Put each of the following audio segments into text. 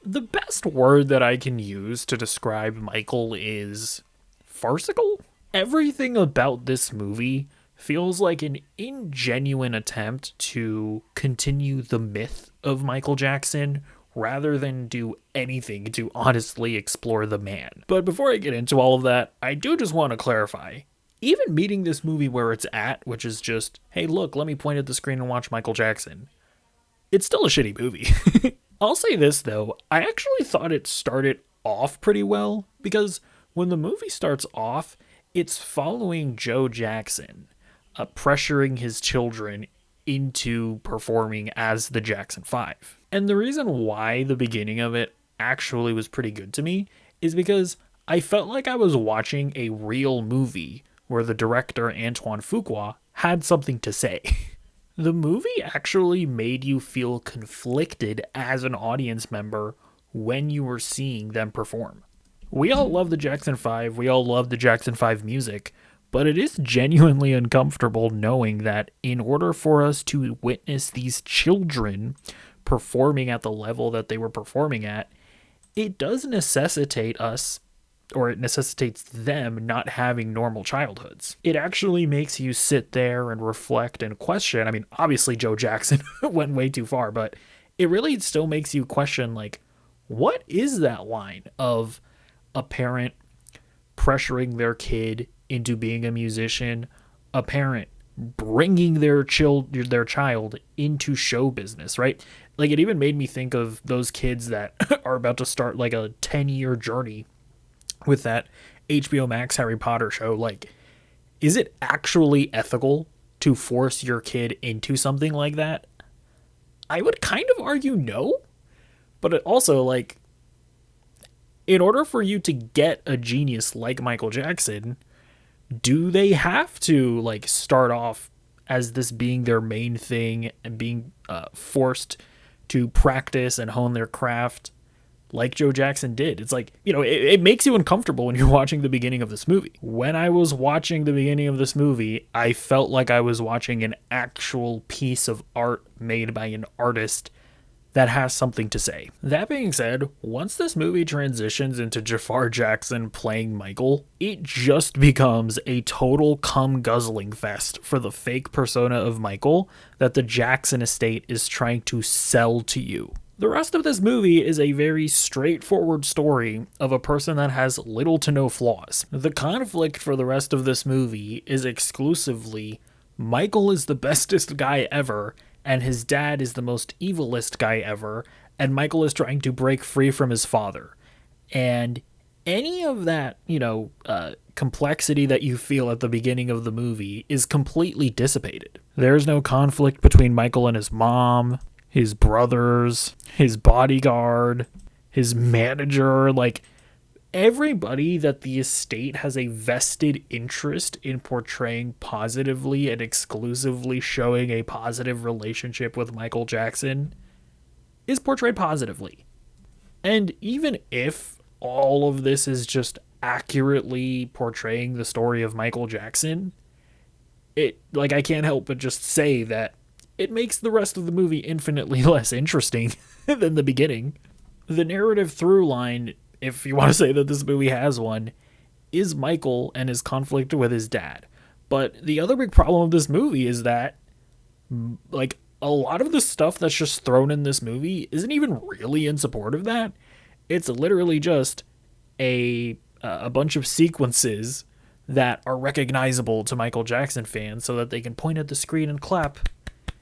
The best word that I can use to describe Michael is farcical. Everything about this movie feels like an ingenuine attempt to continue the myth of Michael Jackson rather than do anything to honestly explore the man. But before I get into all of that, I do just want to clarify. Even meeting this movie where it's at, which is just, hey, look, let me point at the screen and watch Michael Jackson, it's still a shitty movie. I'll say this though, I actually thought it started off pretty well because when the movie starts off, it's following Joe Jackson, pressuring his children into performing as the Jackson 5. And the reason why the beginning of it actually was pretty good to me is because I felt like I was watching a real movie where the director Antoine Fuqua had something to say. The movie actually made you feel conflicted as an audience member when you were seeing them perform. We all love the Jackson 5, we all love the Jackson 5 music, but it is genuinely uncomfortable knowing that in order for us to witness these children performing at the level that they were performing at, it does necessitate us, or it necessitates them not having normal childhoods. It actually makes you sit there and reflect and question. I mean, obviously Joe Jackson went way too far, but it really still makes you question, like, what is that line of a parent pressuring their kid into being a musician, a parent bringing their child into show business, right? Like, it even made me think of those kids that are about to start like a 10-year journey with that HBO Max Harry Potter show. Like, is it actually ethical to force your kid into something like that? I would kind of argue no, but it also, like, in order for you to get a genius like Michael Jackson, do they have to, like, start off as this being their main thing and being forced to practice and hone their craft like Joe Jackson did? It's like, it makes you uncomfortable when you're watching the beginning of this movie. When I was watching the beginning of this movie, I felt like I was watching an actual piece of art made by an artist that has something to say. That being said, once this movie transitions into Jafar Jackson playing Michael, it just becomes a total cum guzzling fest for the fake persona of Michael that the Jackson estate is trying to sell to you. The rest of this movie is a very straightforward story of a person that has little to no flaws. The conflict for the rest of this movie is exclusively Michael is the bestest guy ever, and his dad is the most evilest guy ever, and Michael is trying to break free from his father. And any of that, complexity that you feel at the beginning of the movie is completely dissipated. There's no conflict between Michael and his mom, his brothers, his bodyguard, his manager. Like, everybody that the estate has a vested interest in portraying positively and exclusively showing a positive relationship with Michael Jackson is portrayed positively. And even if all of this is just accurately portraying the story of Michael Jackson, I can't help but just say that it makes the rest of the movie infinitely less interesting than the beginning. The narrative through line, if you want to say that this movie has one, is Michael and his conflict with his dad. But the other big problem of this movie is that, like, a lot of the stuff that's just thrown in this movie isn't even really in support of that. It's literally just a bunch of sequences that are recognizable to Michael Jackson fans so that they can point at the screen and clap.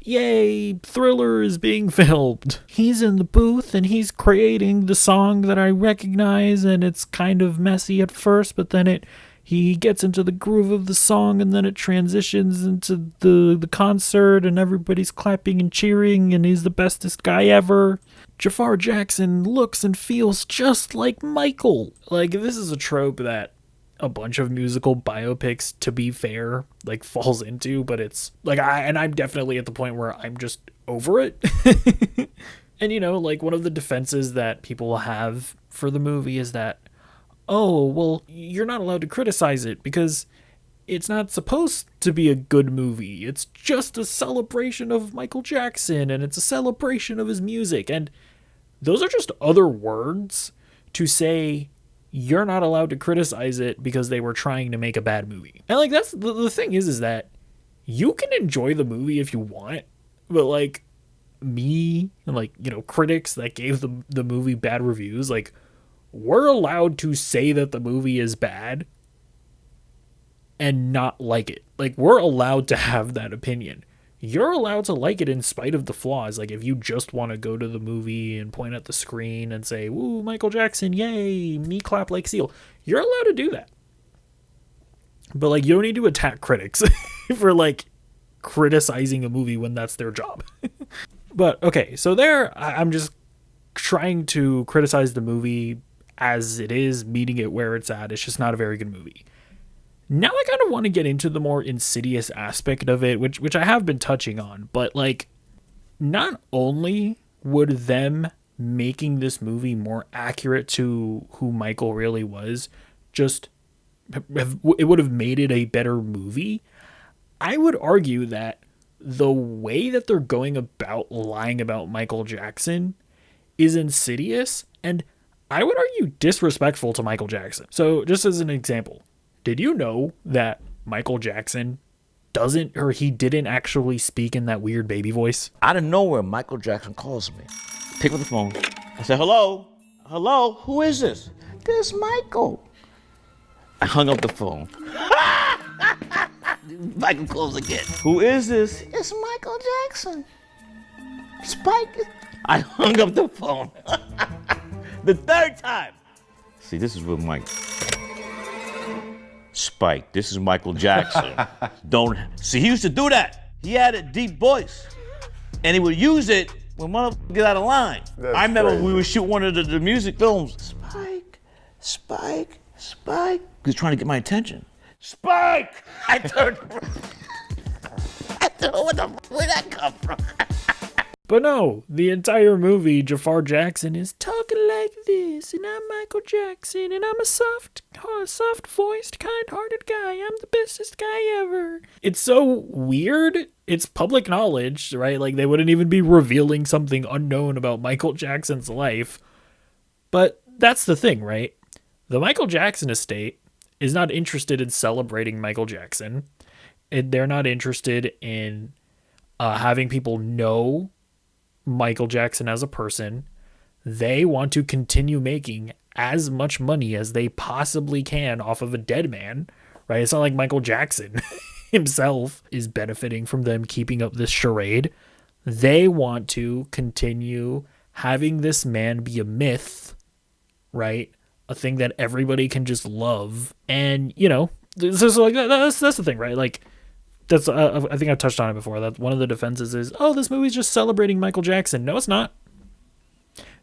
Yay, Thriller is being filmed. He's in the booth and he's creating the song that I recognize, and it's kind of messy at first, but then he gets into the groove of the song, and then it transitions into the concert, and everybody's clapping and cheering, and he's the bestest guy ever. Jafar Jackson looks and feels just like Michael. Like, this is a trope that a bunch of musical biopics, to be fair, like, falls into, but it's like, I'm definitely at the point where I'm just over it. And like, one of the defenses that people have for the movie is that, oh, well, you're not allowed to criticize it because it's not supposed to be a good movie. It's just a celebration of Michael Jackson, and it's a celebration of his music. And Those are just other words to say you're not allowed to criticize it because they were trying to make a bad movie. And like that's the thing is that you can enjoy the movie if you want, but like me and like, you know, critics that gave the movie bad reviews, like we're allowed to say that the movie is bad and not like it. Like we're allowed to have that opinion. You're allowed to like it in spite of the flaws. Like if you just want to go to the movie and point at the screen and say, "Woo, Michael Jackson, yay, me clap like seal." You're allowed to do that. But like you don't need to attack critics for like criticizing a movie when that's their job. But okay, so there I'm just trying to criticize the movie as it is, meeting it where it's at. It's just not a very good movie. Now I kind of want to get into the more insidious aspect of it, which I have been touching on, but like not only would them making this movie more accurate to who Michael really was, just it would have made it a better movie. I would argue that the way that they're going about lying about Michael Jackson is insidious and I would argue disrespectful to Michael Jackson. So just as an example, did you know that Michael Jackson he didn't actually speak in that weird baby voice? Out of nowhere, Michael Jackson calls me. Pick up the phone. I said, hello? Hello? Who is this? This is Michael. I hung up the phone. Michael calls again. Who is this? It's Michael Jackson. Spike. I hung up the phone. The third time. See, this is with Mike. Spike, this is Michael Jackson. Don't see. He used to do that. He had a deep voice, and he would use it when motherfuckers get out of line. I remember crazy. We would shoot one of the music films. Spike, Spike, Spike. He was trying to get my attention. Spike! I turned. I don't know where'd that come from? But no, the entire movie, Jafar Jackson is talking like this, and I'm Michael Jackson, and I'm a soft-voiced, kind-hearted guy. I'm the bestest guy ever. It's so weird. It's public knowledge, right? Like, they wouldn't even be revealing something unknown about Michael Jackson's life. But that's the thing, right? The Michael Jackson estate is not interested in celebrating Michael Jackson. They're not interested in having people know Michael Jackson as a person. They want to continue making as much money as they possibly can off of a dead man, right? It's not like Michael Jackson himself is benefiting from them keeping up this charade. They want to continue having this man be a myth, right? A thing that everybody can just love. And, you know, so like that's the thing, right? Like, that's I think I've touched on it before. That one of the defenses is, oh, this movie's just celebrating Michael Jackson. No, it's not.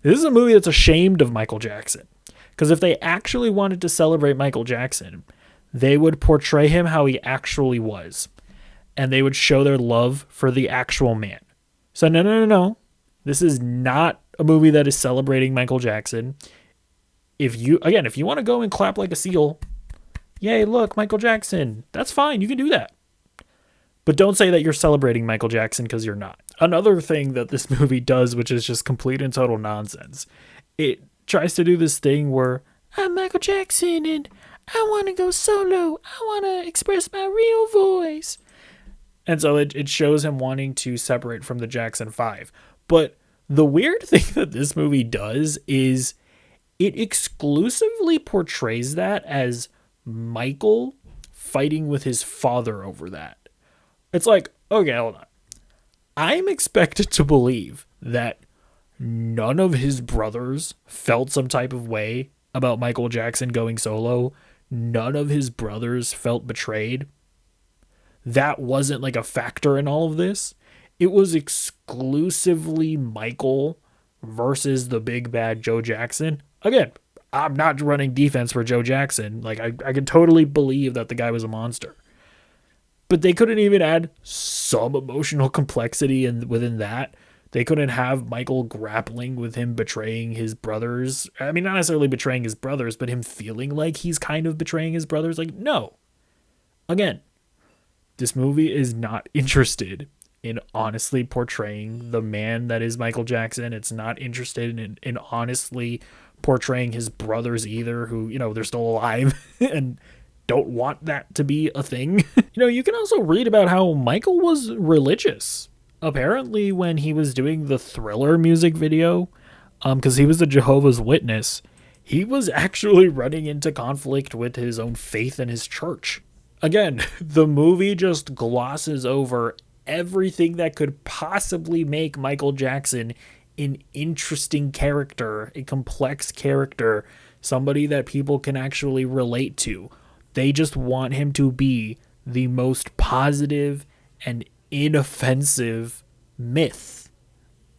This is a movie that's ashamed of Michael Jackson. Because if they actually wanted to celebrate Michael Jackson, they would portray him how he actually was. And they would show their love for the actual man. So no. This is not a movie that is celebrating Michael Jackson. If you want to go and clap like a seal, yay, look, Michael Jackson, that's fine. You can do that. But don't say that you're celebrating Michael Jackson because you're not. Another thing that this movie does, which is just complete and total nonsense, it tries to do this thing where I'm Michael Jackson and I want to go solo. I want to express my real voice. And so it shows him wanting to separate from the Jackson 5. But the weird thing that this movie does is it exclusively portrays that as Michael fighting with his father over that. It's like, okay, hold on. I'm expected to believe that none of his brothers felt some type of way about Michael Jackson going solo. None of his brothers felt betrayed. That wasn't like a factor in all of this. It was exclusively Michael versus the big bad Joe Jackson. Again, I'm not running defense for Joe Jackson. Like, I could totally believe that the guy was a monster. But they couldn't even add some emotional complexity within that. They couldn't have Michael grappling with him betraying his brothers. I mean, not necessarily betraying his brothers, but him feeling like he's kind of betraying his brothers. Like, no. Again, this movie is not interested in honestly portraying the man that is Michael Jackson. It's not interested in honestly portraying his brothers either, who, they're still alive and don't want that to be a thing. You can also read about how Michael was religious. Apparently, when he was doing the Thriller music video, because he was a Jehovah's Witness, he was actually running into conflict with his own faith and his church. Again, the movie just glosses over everything that could possibly make Michael Jackson an interesting character, a complex character, somebody that people can actually relate to. They just want him to be the most positive and inoffensive myth,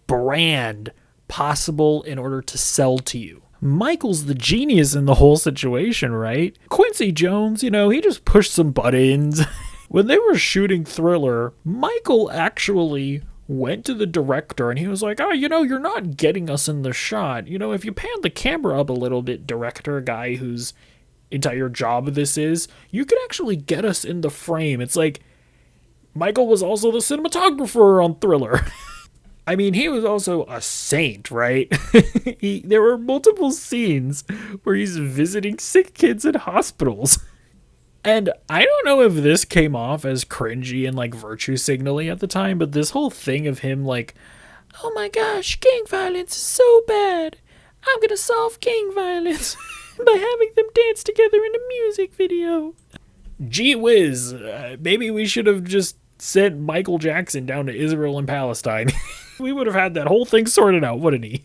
brand possible in order to sell to you. Michael's the genius in the whole situation, right? Quincy Jones, he just pushed some buttons. When they were shooting Thriller, Michael actually went to the director and he was like, you're not getting us in the shot. If you pan the camera up a little bit, director, guy whose entire job this is, you could actually get us in the frame. It's like, Michael was also the cinematographer on Thriller. I mean, he was also a saint, right? There were multiple scenes where he's visiting sick kids in hospitals. And I don't know if this came off as cringy and like virtue signaling at the time, but this whole thing of him like, oh my gosh, gang violence is so bad. I'm gonna solve gang violence by having them dance together in a music video. Gee whiz, maybe we should have just sent Michael Jackson down to Israel and Palestine. We would have had that whole thing sorted out, wouldn't he?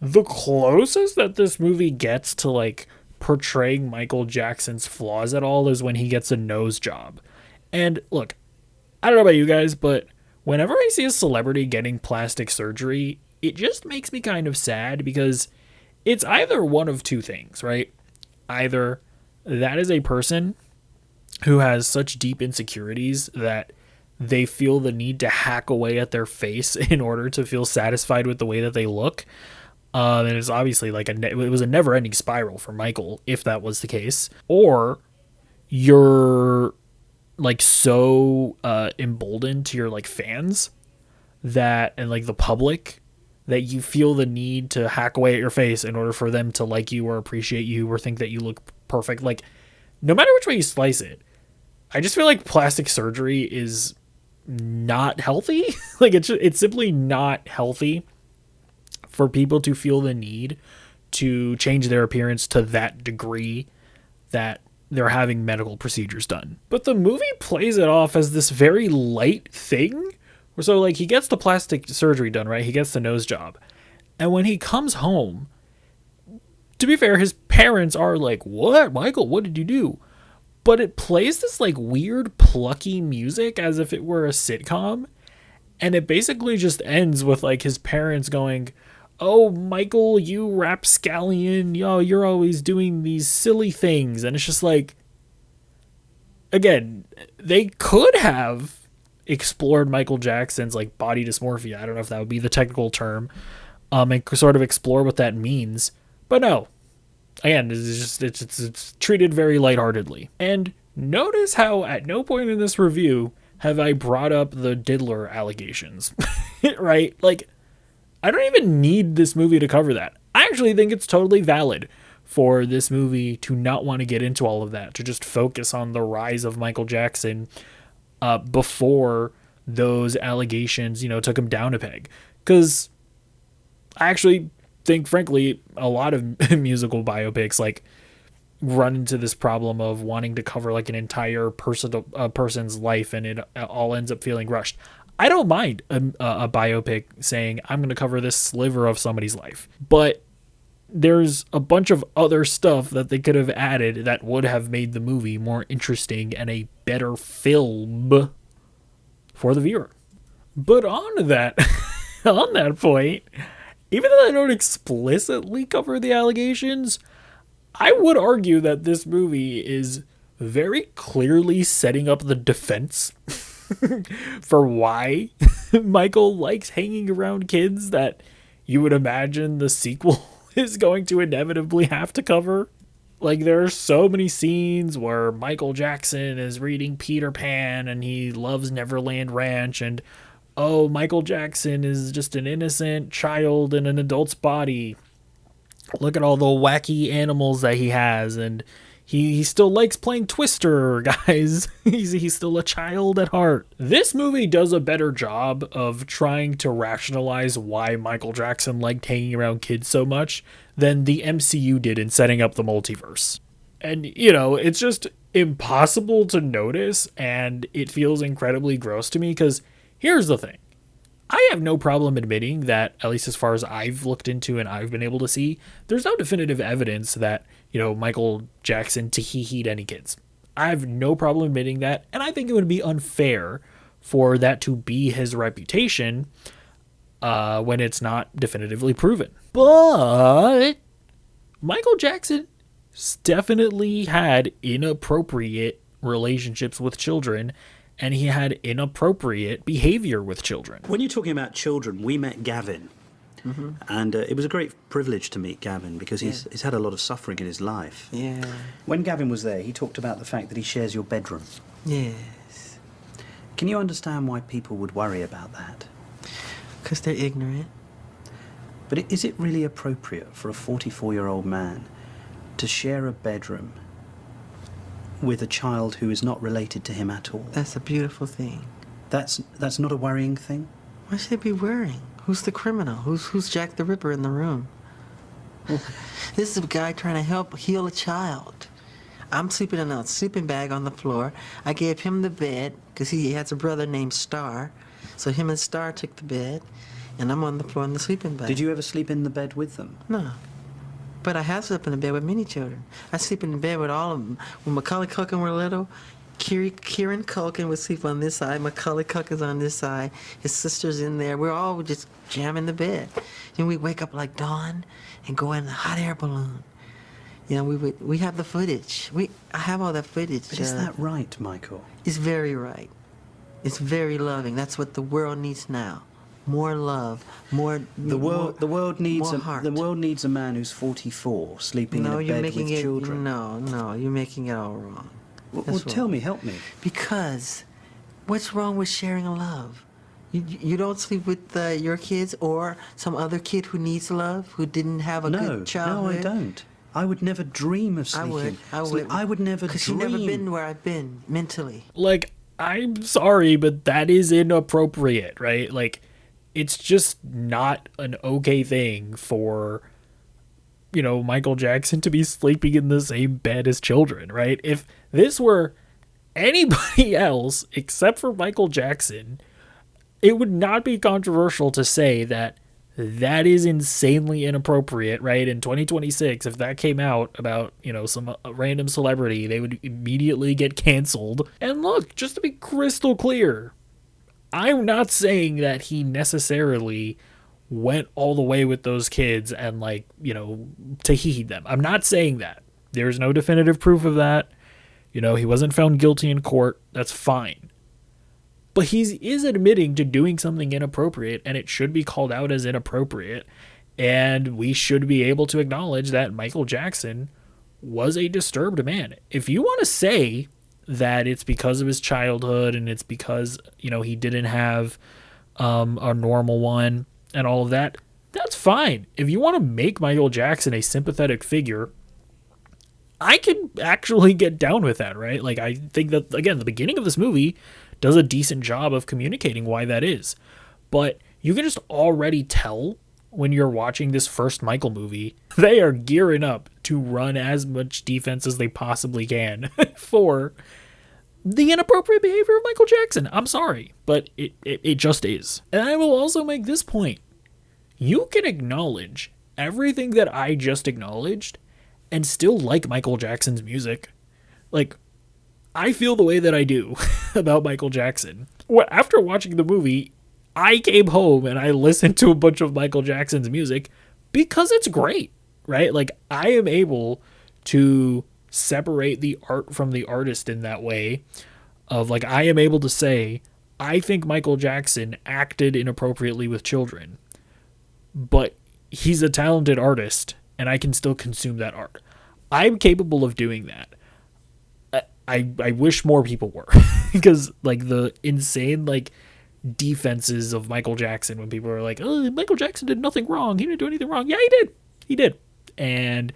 The closest that this movie gets to like portraying Michael Jackson's flaws at all is when he gets a nose job. And look, I don't know about you guys, but whenever I see a celebrity getting plastic surgery, it just makes me kind of sad because it's either one of two things, right? Either that is a person who has such deep insecurities that they feel the need to hack away at their face in order to feel satisfied with the way that they look. And it's obviously like it was a never-ending spiral for Michael, if that was the case. Or you're like so emboldened to your like fans that and like the public that you feel the need to hack away at your face in order for them to like you or appreciate you or think that you look perfect. Like, no matter which way you slice it, I just feel like plastic surgery is not healthy. Like, it's simply not healthy for people to feel the need to change their appearance to that degree that they're having medical procedures done. But the movie plays it off as this very light thing. So, like, he gets the plastic surgery done, right? He gets the nose job. And when he comes home, to be fair, his parents are like, what? Michael, what did you do? But it plays this, like, weird, plucky music as if it were a sitcom. And it basically just ends with, like, his parents going, oh, Michael, you rapscallion, yo, you're always doing these silly things. And it's just like, again, they could have explored Michael Jackson's like body dysmorphia. I don't know if that would be the technical term, and sort of explore what that means. But no, again, it's treated very lightheartedly. And notice how at no point in this review have I brought up the diddler allegations, right? Like, I don't even need this movie to cover that. I actually think it's totally valid for this movie to not want to get into all of that, to just focus on the rise of Michael Jackson before those allegations, took him down a peg. Because I actually think, frankly, a lot of musical biopics like run into this problem of wanting to cover like an entire person's life, and it all ends up feeling rushed. I don't mind a biopic saying, I'm going to cover this sliver of somebody's life. But there's a bunch of other stuff that they could have added that would have made the movie more interesting and a better film for the viewer. But on that point, even though I don't explicitly cover the allegations, I would argue that this movie is very clearly setting up the defense for why Michael likes hanging around kids that you would imagine the sequel is going to inevitably have to cover. Like, there are so many scenes where Michael Jackson is reading Peter Pan and he loves Neverland Ranch, and oh, Michael Jackson is just an innocent child in an adult's body. Look at all the wacky animals that he has, and he still likes playing Twister, guys. He's still a child at heart. This movie does a better job of trying to rationalize why Michael Jackson liked hanging around kids so much than the MCU did in setting up the multiverse. And, it's just impossible to notice, and it feels incredibly gross to me, because here's the thing. I have no problem admitting that, at least as far as I've looked into and I've been able to see, there's no definitive evidence that, Michael Jackson he'd any kids. I have no problem admitting that, and I think it would be unfair for that to be his reputation when it's not definitively proven. But Michael Jackson definitely had inappropriate relationships with children, and he had inappropriate behavior with children. When you're talking about children, we met Gavin. Mm-hmm. And it was a great privilege to meet Gavin because he's had a lot of suffering in his life. Yeah. When Gavin was there, he talked about the fact that he shares your bedroom. Yes. Can you understand why people would worry about that? Because they're ignorant. But is it really appropriate for a 44-year-old man to share a bedroom with a child who is not related to him at all? That's a beautiful thing. That's not a worrying thing? Why should they be worrying? Who's the criminal? Who's Jack the Ripper in the room? This is a guy trying to heal a child. I'm sleeping in a sleeping bag on the floor. I gave him the bed because he has a brother named Star. So him and Star took the bed, and I'm on the floor in the sleeping bag. Did you ever sleep in the bed with them? No. But I have slept in the bed with many children. I sleep in the bed with all of them. When Macaulay Culkin were little, Kieran Culkin would sleep on this side, Macaulay Culkin's on this side, his sister's in there. We're all just jamming the bed. And we wake up like dawn and go in a hot air balloon. We have the footage. I have all that footage. But is that right, Michael? It's very right. It's very loving. That's what the world needs now. More love, more. The world needs a man who's 44 sleeping in a bed with children. No, you're making it all wrong. Well, tell me, help me. Because what's wrong with sharing a love? You don't sleep with your kids or some other kid who needs love, who didn't have a good childhood? No, I don't. I would never dream of sleeping. I would. I would never dream. Because you've never been where I've been mentally. Like, I'm sorry, but that is inappropriate, right? Like, it's just not an okay thing for, Michael Jackson to be sleeping in the same bed as children, right? If this were anybody else except for Michael Jackson, it would not be controversial to say that that is insanely inappropriate, right? In 2026, if that came out about, some random celebrity, they would immediately get canceled. And look, just to be crystal clear, I'm not saying that he necessarily went all the way with those kids and heed them. I'm not saying that. There's no definitive proof of that. He wasn't found guilty in court. That's fine. But he is admitting to doing something inappropriate, and it should be called out as inappropriate. And we should be able to acknowledge that Michael Jackson was a disturbed man. If you want to say that it's because of his childhood and it's because, he didn't have a normal one and all of that, that's fine. If you want to make Michael Jackson a sympathetic figure, I can actually get down with that, right? Like, I think that, again, the beginning of this movie does a decent job of communicating why that is. But you can just already tell when you're watching this first Michael movie, they are gearing up to run as much defense as they possibly can for the inappropriate behavior of Michael Jackson. I'm sorry, but it just is. And I will also make this point. You can acknowledge everything that I just acknowledged and still like Michael Jackson's music. Like, I feel the way that I do about Michael Jackson. After watching the movie, I came home and I listened to a bunch of Michael Jackson's music because it's great, right? Like, I am able to separate the art from the artist in that way of, like, I am able to say, I think Michael Jackson acted inappropriately with children, but he's a talented artist and I can still consume that art. I'm capable of doing that. I wish more people were because like the insane like defenses of Michael Jackson when people are like, oh, Michael Jackson did nothing wrong. He didn't do anything wrong. Yeah, he did. He did. And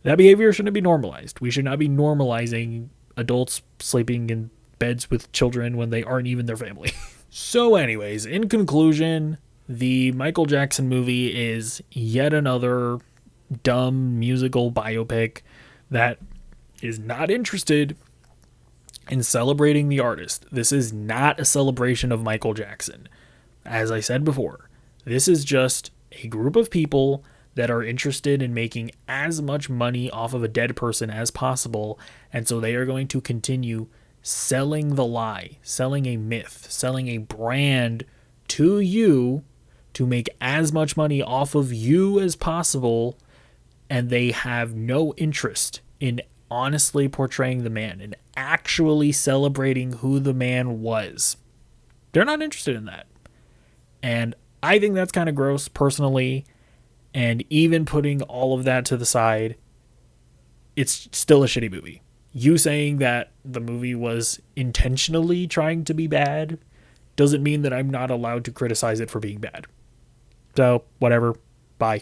that behavior shouldn't be normalized. We should not be normalizing adults sleeping in beds with children when they aren't even their family. So anyways, in conclusion, the Michael Jackson movie is yet another dumb musical biopic that is not interested in celebrating the artist. This is not a celebration of Michael Jackson. As I said before, this is just a group of people that are interested in making as much money off of a dead person as possible, and so they are going to continue selling the lie, selling a myth, selling a brand to you to make as much money off of you as possible, and they have no interest in honestly portraying the man and actually celebrating who the man was. They're not interested in that. And I think that's kind of gross personally. And even putting all of that to the side, it's still a shitty movie. You saying that the movie was intentionally trying to be bad doesn't mean that I'm not allowed to criticize it for being bad. So, whatever. Bye.